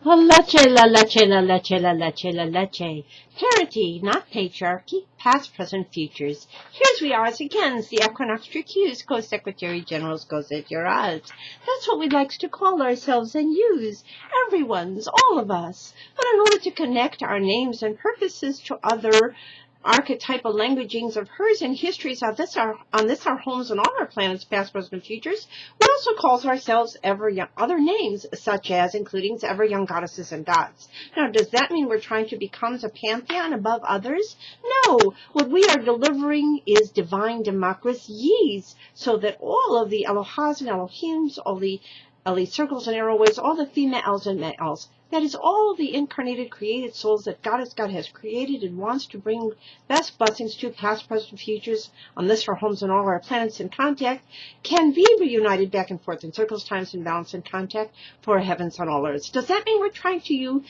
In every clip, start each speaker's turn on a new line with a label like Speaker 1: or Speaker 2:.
Speaker 1: Laleche. Parity, not patriarchy, past, present, futures. Here's we are again, the Equinoxtrueqsz, Co-Secretary General's CONCEPTIONSZ. That's what we'd like to call ourselves and use. Everyone's, all of us. But in order to connect our names and purposes to other archetypal languagings of hers and histories on this our homes and all our planets, past, present, and futures, we also calls ourselves ever young, other names, such as including ever young goddesses and gods. Now, does that mean we're trying to become the pantheon above others? No. What we are delivering is divine democracies, so that all of the Elohas and Elohims, all the circles and arrowways, all the females and males, that is all the incarnated created souls that God has created and wants to bring best blessings to, past, present, futures, on this, our homes, and all our planets in contact, can be reunited back and forth in circles, times, and balance in contact for heavens on all earths. Does that mean we're trying to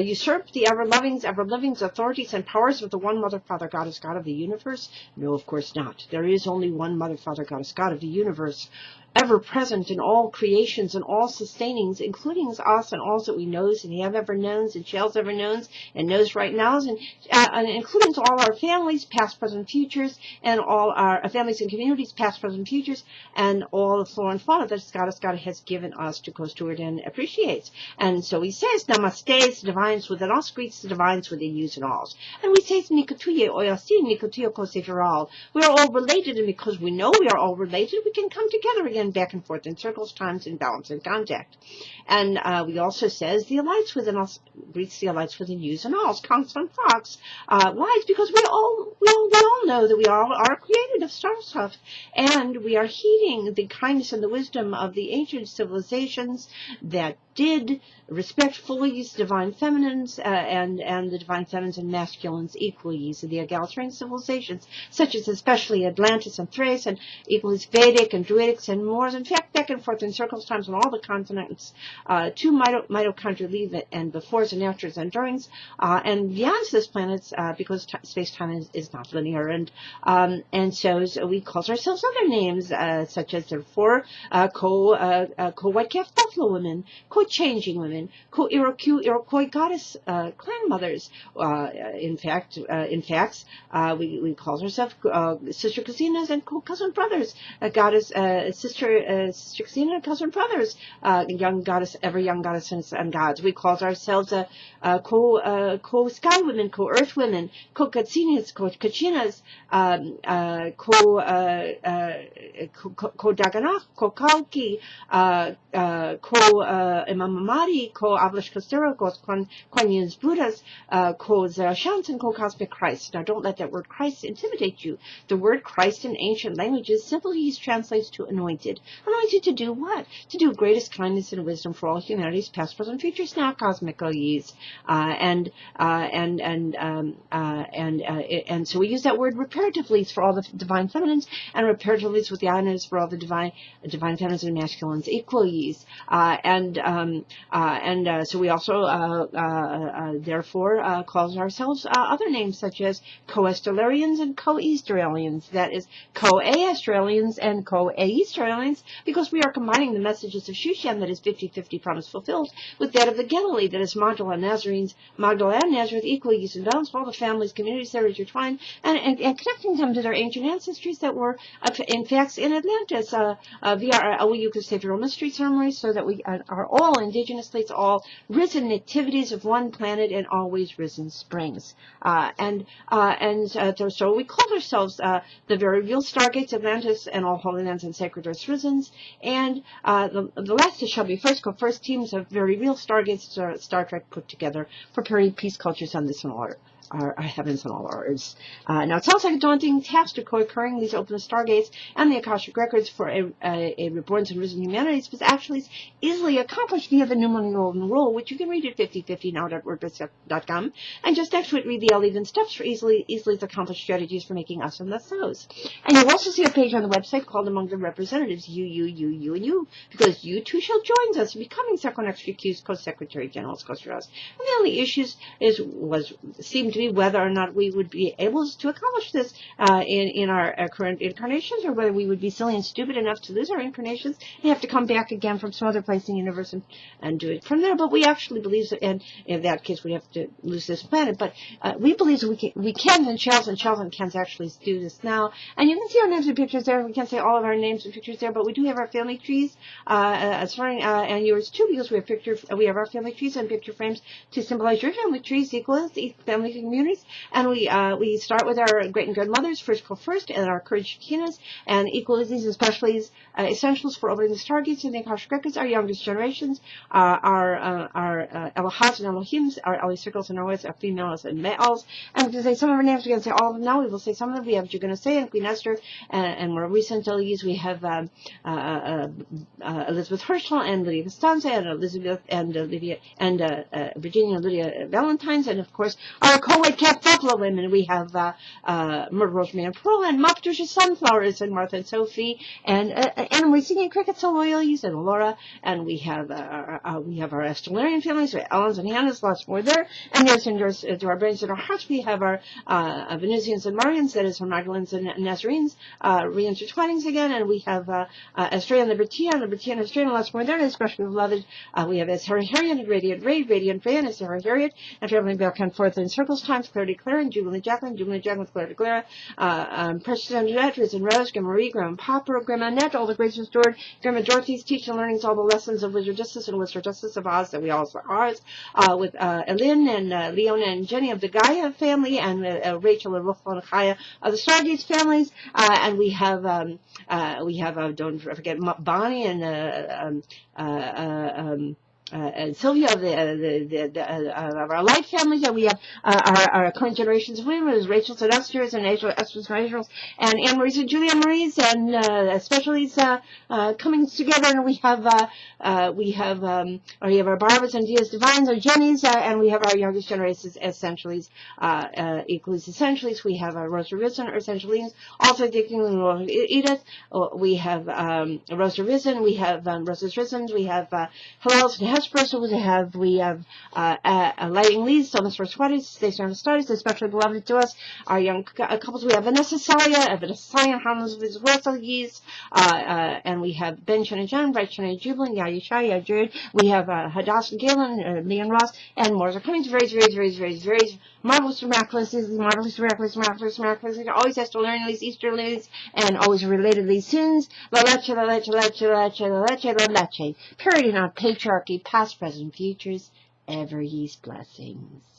Speaker 1: usurp the ever-living authorities and powers of the one Mother, Father, Goddess, God of the universe? No, of course not. There is only one Mother, Father, Goddess, God of the universe, ever present in all creations and all sustainings, including us and all that we knows and have ever knowns and shalls ever knowns and knows right nows, and including all our families, past, present, futures, and all our families and communities, past, present, futures, and all the flora and fauna that God has given us to co-steward and appreciate. And so he says, Namaste, the divines within us, greets the divines within yous and alls. And we say, Nikutuye oyasi, Nikutuye kosefiral. We are all related, and because we know we are all related, we can come together again, back and forth in circles, times, and balance and contact. And we also says the alliance within us greets the alliance within yous and alls. Council and Fox. Why? It's because we all know that we all are created of star stuff, and we are heeding the kindness and the wisdom of the ancient civilizations that did respectfully use divine feminines and the divine feminines and masculines equally, so the egalitarian civilizations, such as especially Atlantis and Thrace, and equally Vedic and Druidics and Moors. In fact, back and forth in circles, times on all the continents, to mitochondrial leave and befores and afters and durings, and beyond this planet, because space-time is not linear, and so we call ourselves other names, such as therefore co-white calf buffalo women, co-changing women, co-Iroquois goddess clan mothers. In fact, we call ourselves sister cousinas and co-cousin brothers, goddess sister cousin and cousin brothers, young goddess, ever young goddesses and gods. We call ourselves co-sky women, co-earth women, co-katsinas, co-kachinas, co-daganach, co-kauki, co-imamamari, co-avlish costero, co-Quanyans Buddhas, co-Zerashans, and co-Couszmic Chrisztsz. Now, don't let that word Christ intimidate you. The word Christ in ancient languages simply translates to anointed. Anointed to do what? To do greatest kindness and wisdom for all humanities, past, present, futures, now cosmically. And so we use that word reparatively for all the divine feminines, and reparatively with the honors for all the divine feminines and masculines equally. So we also therefore calls ourselves other names, such as co-Estellarians and co-Easteralians. That is co-Aestralians and co-Aeasteralians, because we are combining the messages of Shushan, that is 50-50 promise fulfilled, with that of the Galilee, that is Magdala and Nazarenes, Magdala and Nazareth, equally use and balance, all the families, communities that are intertwined, and connecting them to their ancient ancestries that were, in fact, in Atlantis, via our LWU Cathedral Mystery Ceremonies, so that we are all indigenously, it's all risen nativities of one planet and always risen springs. So we call ourselves the very real Stargates, Atlantis, and all Holy Lands and Sacred Earths risen, and the last shall be first. First teams of very real Stargates, Star Trek put together, preparing peace cultures on this and all our heavens and all our earths. Now, it sounds like a daunting task to co-occurring these open stargates and the Akashic records for a reborn and risen humanities, but actually is easily accomplished via the Numeral Golden Rule, which you can read at 5050now.wordpress.com, and just next to it read the 11 steps for easily accomplished strategies for making us and thus those. And you'll also see a page on the website called Among the Representatives, you, and you, because you too shall join us in becoming Equinoxtrueqsz, Co-Secretary General's COCHRISTSZ. And the only issues seem to be whether or not we would be able to accomplish this in our current incarnations, or whether we would be silly and stupid enough to lose our incarnations and have to come back again from some other place in the universe and do it from there. But we actually believe that, and in that case, we have to lose this planet. But we believe that we can, and Charles and Ken's actually do this now. And you can see our names and pictures there. We can't say all of our names and pictures there, but we do have our family trees, and yours too, because we have our family trees and picture frames to symbolize your family trees, equals family communities. And we start with our great and grandmothers, first, and our courage chinas, and equally these especially essentials for opening the stargates and the Akashic records, our youngest generations, our Elohas and Elohims, our Eli circles and always our females and males. And to say some of our names, we're going to say all of them now. We will say some of them. We have you're going to say and Queen Esther, and more recent delegates we have Elizabeth Herschel and Lydia Costanza and Elizabeth and Olivia and Virginia and Lydia Valentines, and of course our co-ed cat Buffalo women. We have Myrtle Rosemary and Pearl and Moptusha Sunflowers and Martha and Sophie and Anna Marie singing crickets and Loyalies and Laura, and we have our Estelarian families, we have Ellens and Hannahs, lots more there. And yes, and yours to our brains and our hearts, we have our Venusians and Marians, that is our Magdalenes and Nazarenes, reintertwinings again, and we have Estrella and Libertia and Estrella, lots more there, and especially beloved, we have Sarah Harriet and Radiant Ray, and Sarah Harriet, and traveling back and forth in circles times, Clarity Clara and Jubilee Jacqueline with Clara de Clara, Precious Antoinette, Riz and Rose, Grandma Marie, Grandma Papa, Grandma Annette, all the graces restored, Grandma Dorothy's teaching and learnings, all the lessons of Wizard Justice and Wizard Justice of Oz that we also are ours, with Elin and Leona and Jenny of the Gaia family, and Rachel and Ruthel and Chaya of the Stargates families, and we have don't forget Bonnie and Sylvia of of our light families, and we have our current generations of women, as Rachel's and Esther's and Esther's and Rachel's and Anne Marie's and Julia Marie's, and especially coming together, and we have our Barbara's and Dia's Divines, our Jenny's, and we have our youngest generations essentiallys, equals essentiallys. We have our Rosa Risen, or essentiallys, also Dicking and Edith. We have Rosa Risen, we have Rosa's Risen, we have Hillel's and Hesperus, we have Lighting Leads, Thomas for Sweaties, Stationary Studies, especially beloved to us, our young couples. We have Vanessa Salia, and Harmless of his Wesley's, and we have Ben Chen and John, Bright Chen and Jubilant, Yaya Jared. We have Hadass and Galen, Leon Ross, and more are coming to very marvelous, miraculous, always has to learn these Easter lilies, and always relatedly sins. La leche, Parity, not patriarchy, past, present, futures, ever ye's blessings.